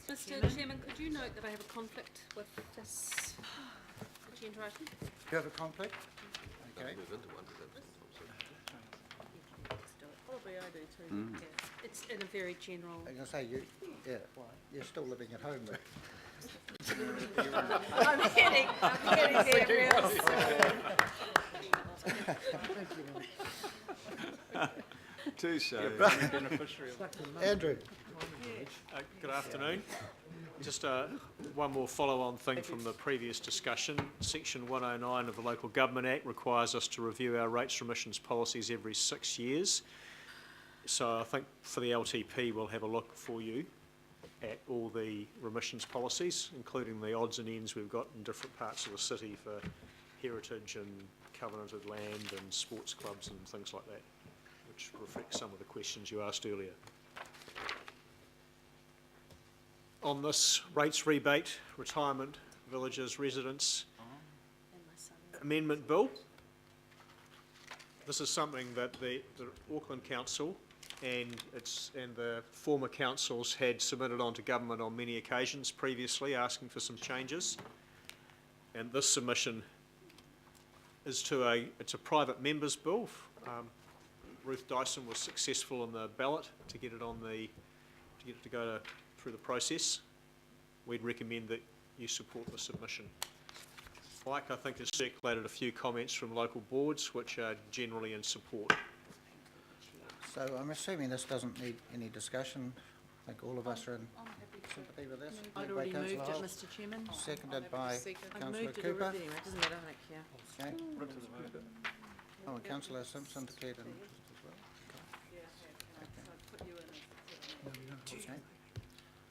Mr. Chairman, could you note that I have a conflict with this agenda item? You have a conflict? Okay. Probably I do too. Yeah. It's in a very general. I'm going to say you're still living at home though. I'm getting there real soon. Touche. Andrew. Good afternoon. Just one more follow-on thing from the previous discussion. Section 109 of the Local Government Act requires us to review our rates remissions policies every 6 years. So I think for the LTP we'll have a look for you at all the remissions policies, including the odds and ends we've got in different parts of the city for heritage and covenanted land and sports clubs and things like that, which reflects some of the questions you asked earlier. On this rates rebate, retirement, villages, residents amendment bill, this is something that the Auckland Council and the former councils had submitted on to government on many occasions previously, asking for some changes. And this submission is it's a private members bill. Ruth Dyson was successful in the ballot to get it on to go through the process. We'd recommend that you support the submission. Mike, I think, has circulated a few comments from local boards which are generally in support. So I'm assuming this doesn't need any discussion. I think all of us are in sympathy with this. I'd already moved it, Mr. Chairman. Seconded by Councillor I've moved it Cooper. already anyway, it doesn't matter, Okay. Oh, and Councillor Simpson declared an interest as well. Okay.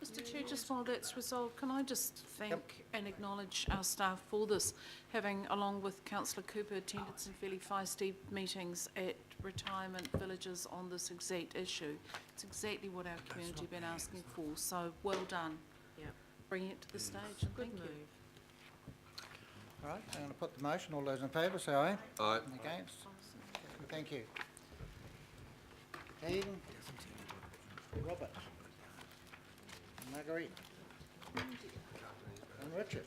Mr. Chair, just while that's resolved, can I just thank and acknowledge our staff for this, having, along with Councillor Cooper, attended some fairly feisty meetings at retirement villages on this exact issue. It's exactly what our community have been asking for, so well done. Yep. Bringing it to the stage, and thank you. All right, I'm going to put the motion. All those in favour, say aye. Aye. Against? Thank you. Hayden. Robert. Marguerite. And Richard.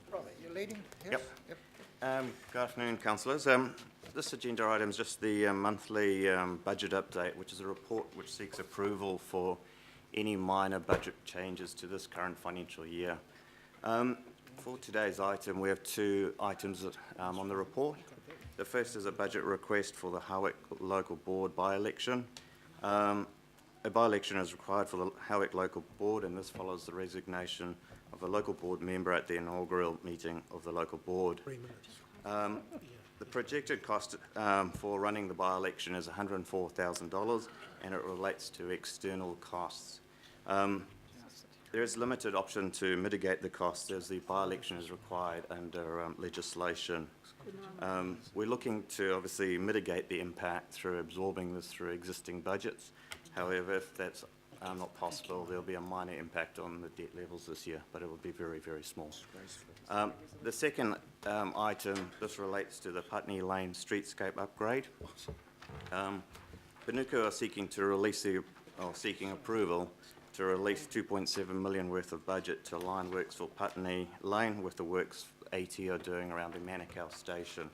Robert, you're leading? Yes? Yep. Good afternoon, councillors. This agenda item is just the monthly budget update, which is a report which seeks approval for any minor budget changes to this current financial year. For today's item, we have two items on the report. The first is a budget request for the Howick Local Board by-election. A by-election is required for the Howick Local Board, and this follows the resignation of a local board member at the inaugural meeting of the local board. The projected cost for running the by-election is $104,000, and it relates to external costs. There is limited option to mitigate the costs as the by-election is required under legislation. We're looking to obviously mitigate the impact through absorbing this through existing budgets. However, if that's not possible, there'll be a minor impact on the debt levels this year, but it will be very, very small. The second item, this relates to the Putney Lane streetscape upgrade. Panuku are seeking approval to release 2.7 million worth of budget to align works for Putney Lane with the works AT are doing around the Manukau station.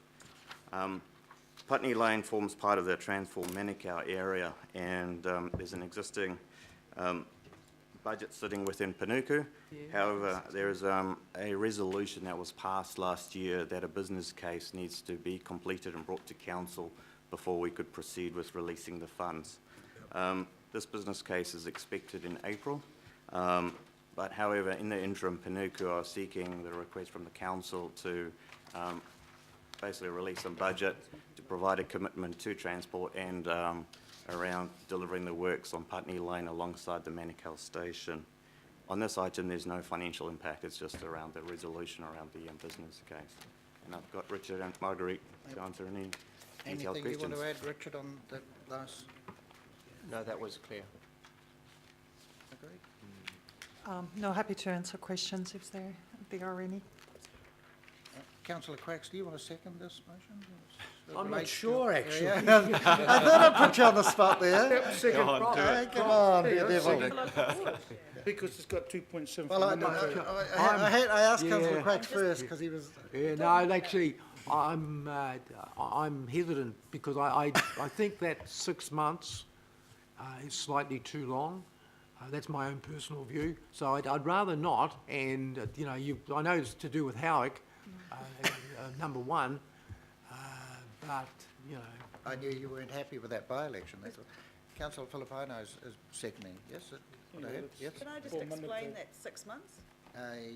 Putney Lane forms part of the Transform Manukau area, and there's an existing budget sitting within Panuku. However, there is a resolution that was passed last year that a business case needs to be completed and brought to council before we could proceed with releasing the funds. This business case is expected in April, but however, in the interim, Panuku are seeking the request from the council to basically release some budget to provide a commitment to transport and around delivering the works on Putney Lane alongside the Manukau station. On this item, there's no financial impact, it's just around the resolution around the business case. And I've got Richard and Marguerite to answer any detailed questions. Anything you want to add, Richard, on the last? No, that was clear. Marguerite? No, happy to answer questions if there are any. Councillor Quacks, do you want to second this motion? It I'm not relates to- sure, actually. Yeah, I thought I'd put you on the spot there. Second prop. Hey, come on, There you go, devil. second. Because it's got 2.7. Well, I asked Councillor Yeah. Quacks first, because he was... Yeah, no, actually, I'm hesitant because I think that 6 months is slightly too long. That's my own personal view. So I'd rather not. And you know, I know it's to do with Howick, number one, but you know. I knew you weren't happy with that by-election. That's what- Councillor Filippino is seconding, yes? What I heard? Yes? Can I just explain that 6 months?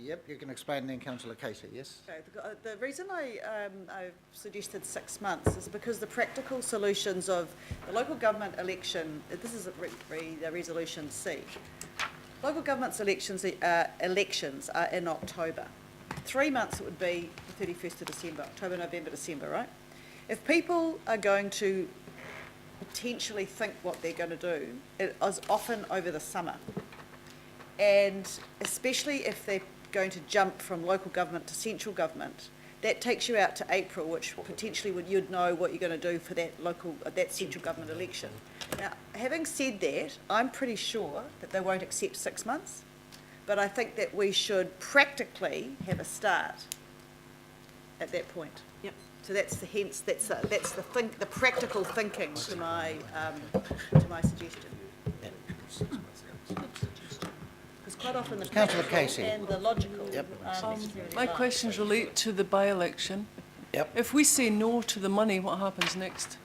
Yep, you can explain then, Councillor Casey, yes? Okay, the reason I've suggested 6 months is because the practical solutions of the local government election, this is resolution C. Local government's elections are in October. 3 months it would be the 31st of December, October, November, December, right? If people are going to potentially think what they're going to do, it is often over the summer. And especially if they're going to jump from local government to central government, that takes you out to April, which potentially you'd know what you're going to do for that central government election. Now, having said that, I'm pretty sure that they won't accept 6 months, but I think that we should practically have a start at that point. Yep. So that's the practical thinking to my suggestion. Because quite often the Councillor practical Casey. and the logical Yep. aren't necessarily My aligned. questions relate to the by-election. Yep. If we say no to the money, what happens next?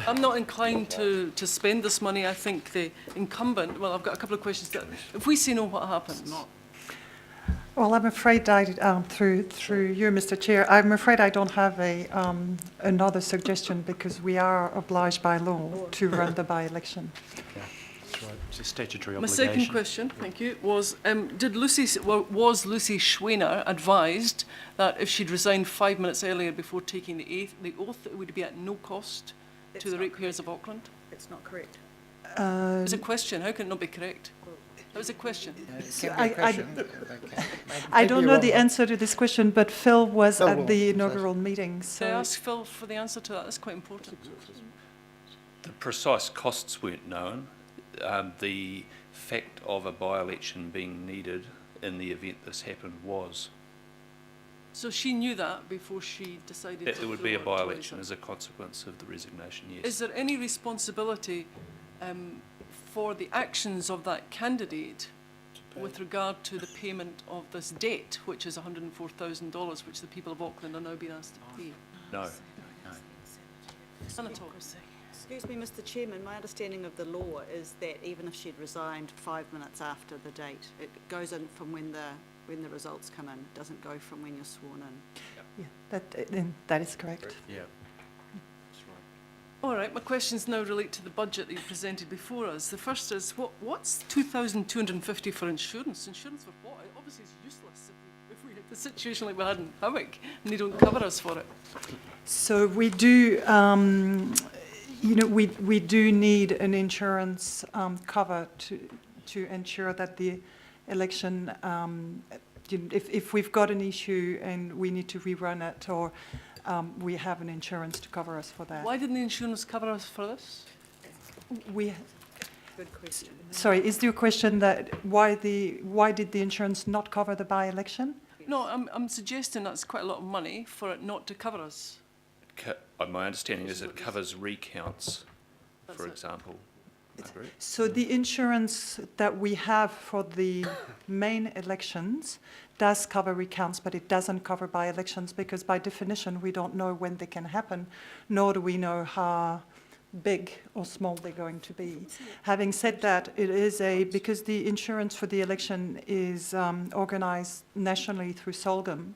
I'm not inclined to spend this money. I think the incumbent, well, I've got a couple of questions. If we say no, what happens? Well, I'm afraid through you, Mr. Chair, I'm afraid I don't have another suggestion because we are obliged by law to run the by-election. That's right. It's a statutory My obligation. second question, thank you, was was Lucy Schwener advised that if she'd resigned 5 minutes earlier before taking the oath, it would be at no cost That's to the not ratepayers of Auckland? It's not correct. It was a question. How can it not be correct? That was a question. It can be a question. Okay. I Maybe don't you're know the wrong. answer to this question, but Phil was Phil at will. the inaugural meeting, So I so ask Phil for the answer to that. That's quite important. The precise costs weren't known. The fact of a by-election being needed in the event this happened was. So she knew that before she decided It to would throw be a it by-election towards as a consequence of the resignation, yes. Is there any responsibility for the actions of that candidate with regard to the payment of this debt, which is $104,000, which the people of Auckland are now being asked to pay? No. None at all. Excuse me, Mr. Chairman, my understanding of the law is that even if she'd resigned 5 minutes after the date, it goes in from when the results come in, doesn't go from when you're sworn in. yeah, that is correct. Yeah. All right, my questions now relate to the budget that you presented before us. The first is, what's $2,250 for insurance? Insurance for what? Obviously it's useless if we had the situation like we had in Howick and they don't cover us for it. So we do, we do need an insurance cover to ensure that the election, if we've got an issue and we need to rerun it, or we have an insurance to cover us for that. Why didn't the insurance cover us for this? We, Good question. sorry, is your question that why did the insurance not cover the by-election? No, I'm suggesting that's quite a lot of money for it not to cover us. My understanding is it covers recounts, That's for it. example. Margaret? So the insurance that we have for the main elections does cover recounts, but it doesn't cover by-elections because by definition we don't know when they can happen, nor do we know how big or small they're going to be. Having said that, it is because the insurance for the election is organised nationally through Solgum.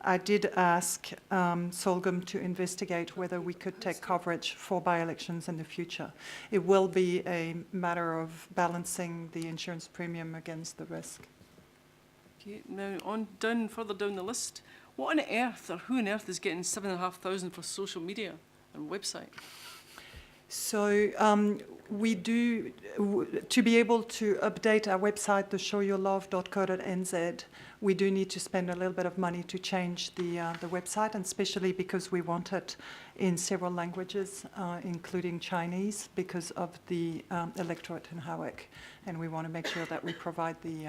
I did ask Solgum to investigate whether we could take coverage for by-elections in the future. It will be a matter of balancing the insurance premium against the risk. Okay, now further down the list, what on earth or who on earth is getting $7,500 for social media and website? So we do, to be able to update our website, the councillive.aucklandcouncil.govt.nz, we do need to spend a little bit of money to change the website, and especially because we want it in several languages, including Chinese, because of the electorate in Howick, and we want to make sure that we provide the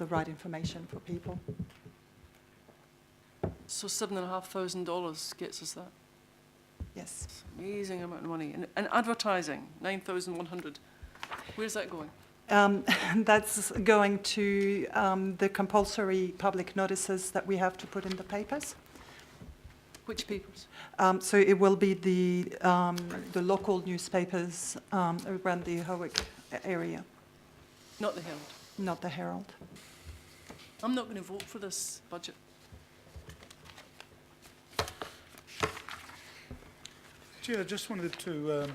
right information for people. So $7,500 gets us that. Yes. It's an amazing amount of money. And advertising, 9,100. Where's that going? That's going to the compulsory public notices that we have to put in the papers. Which papers? So it will be the local newspapers around the Howick area, Not the Herald. not the Herald. I'm not going to vote for this budget. Chair, I just wanted to,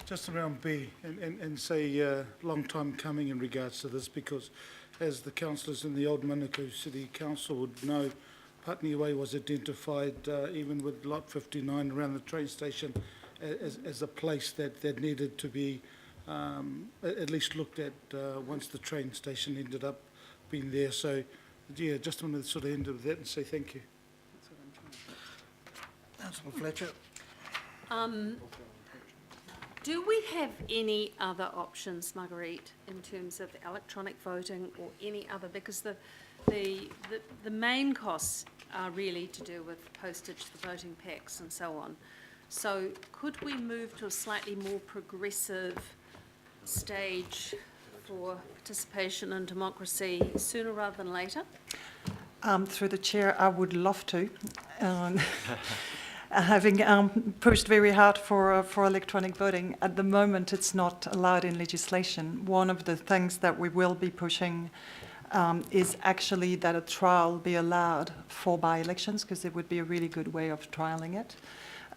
just around B, and say long time coming in regards to this, because as the councillors in the Old Manukau City Council would know, Putney Way was identified, even with Lot 59 around the train station, as a place that needed to be at least looked at once the train station ended up being there. So, yeah, just wanted to sort of end with that and say thank you. Councillor Fletcher. Do we have any other options, Marguerite, in terms of electronic voting or any other? Because the main costs are really to do with postage, the voting packs and so on. So could we move to a slightly more progressive stage for participation and democracy sooner rather than later? Through the chair, I would love to. Having pushed very hard for electronic voting, at the moment it's not allowed in legislation. One of the things that we will be pushing is actually that a trial be allowed for by-elections, because it would be a really good way of trialling it.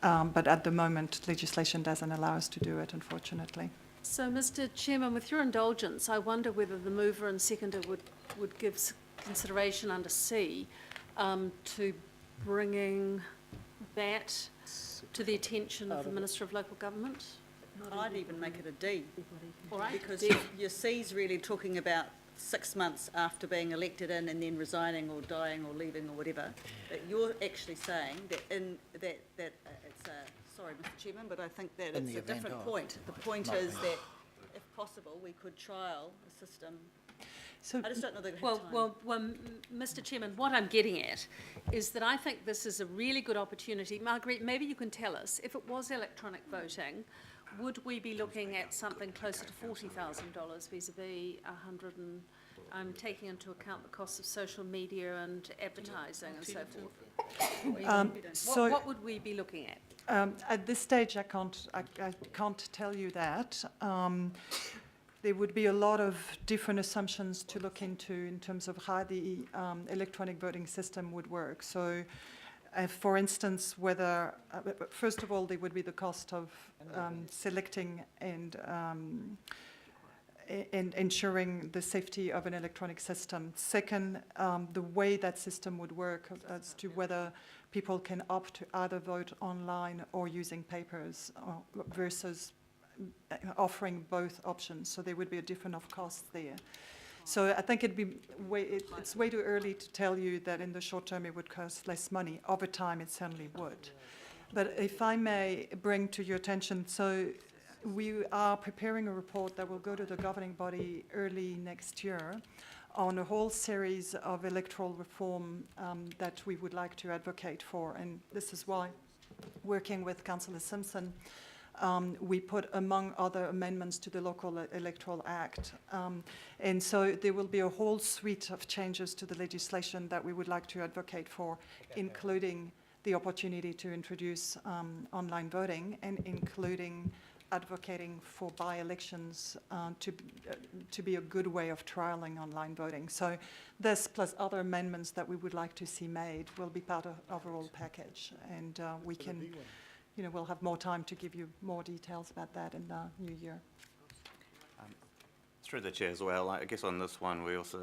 But at the moment, legislation doesn't allow us to do it, unfortunately. So, Mr. Chairman, with your indulgence, I wonder whether the mover and seconder would give consideration under C to bringing that to the attention of the Minister of Local Government. I'd even make it a D, All right, because D. your C's really talking about 6 months after being elected in and then resigning or dying or leaving or whatever. That you're actually saying that it's a, sorry, Mr. Chairman, but I think that In it's the a event different of. point. The point is that, if possible, we could trial the system. So, I just don't know that we have time. Well, Mr. Chairman, what I'm getting at is that I think this is a really good opportunity. Marguerite, maybe you can tell us, if it was electronic voting, would we be looking at something closer to $40,000 vis-a-vis 100 and taking into account the costs of social media and advertising and so forth? What would we be looking at? at this stage, I can't tell you that. There would be a lot of different assumptions to look into in terms of how the electronic voting system would work. So, for instance, whether, first of all, there would be the cost of selecting and ensuring the safety of an electronic system. Second, the way that system would work as to whether people can opt to either vote online or using papers versus offering both options. So there would be a difference of costs there. So I think it's way too early to tell you that in the short term it would cost less money. Over time it certainly would. But if I may bring to your attention, so we are preparing a report that will go to the governing body early next year on a whole series of electoral reform that we would like to advocate for. And this is why, working with Councillor Simpson, we put, among other amendments to the Local Electoral Act. And so there will be a whole suite of changes to the legislation that we would like to advocate for, including the opportunity to introduce online voting and including advocating for by-elections to be a good way of trialling online voting. So this plus other amendments that we would like to see made will be part of the overall package. And we can, we'll have more time to give you more details about that in the new year. Through the chair as well, I guess on this one we're also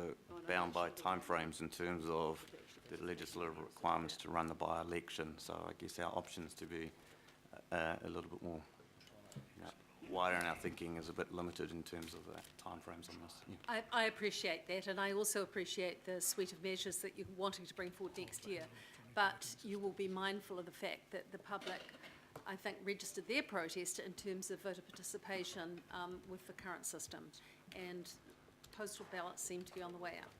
bound by timeframes in terms of the legislative requirements to run the by-election. So I guess our options to be a little bit more wider, and our thinking is a bit limited in terms of the timeframes on this. Yeah. I appreciate that, and I also appreciate the suite of measures that you're wanting to bring forward next year. But you will be mindful of the fact that the public, I think, registered their protest in terms of voter participation with the current system. And postal ballots seem to be on the way out.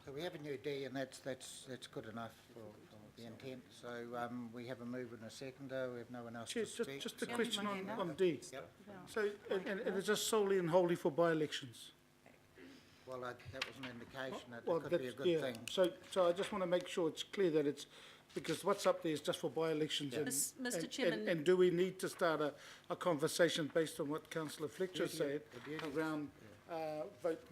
So we have a new D, and that's good enough for the intent. So we have a mover and a seconder. We have no one else Chair, to speak. just a so- question on D. Yep. So, and it's just solely and wholly for by-elections? Well, that was an indication that Well, it could be a that's- good yeah. thing. So I just want to make sure it's clear that it's, because what's up there is just for by-elections. and- Mr. and- Chairman- And do we need to start a conversation based on what councillor Fletcher said the beauty- around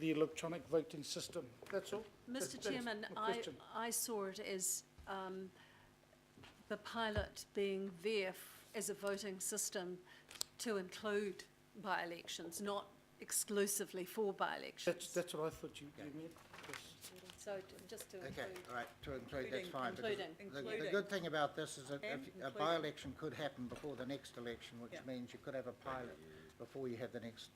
the electronic voting system? That's all? Mr. That's Chairman, my question. I saw it as the pilot being there as a voting system to include by-elections, not exclusively for by-elections. That's what I thought you meant. Yes. So just to Okay, include. all right, to include, that's Including- fine. because including. The good thing about this is that And if a including. by-election could happen before the next election, which Yeah. means you could have a pilot before you have the next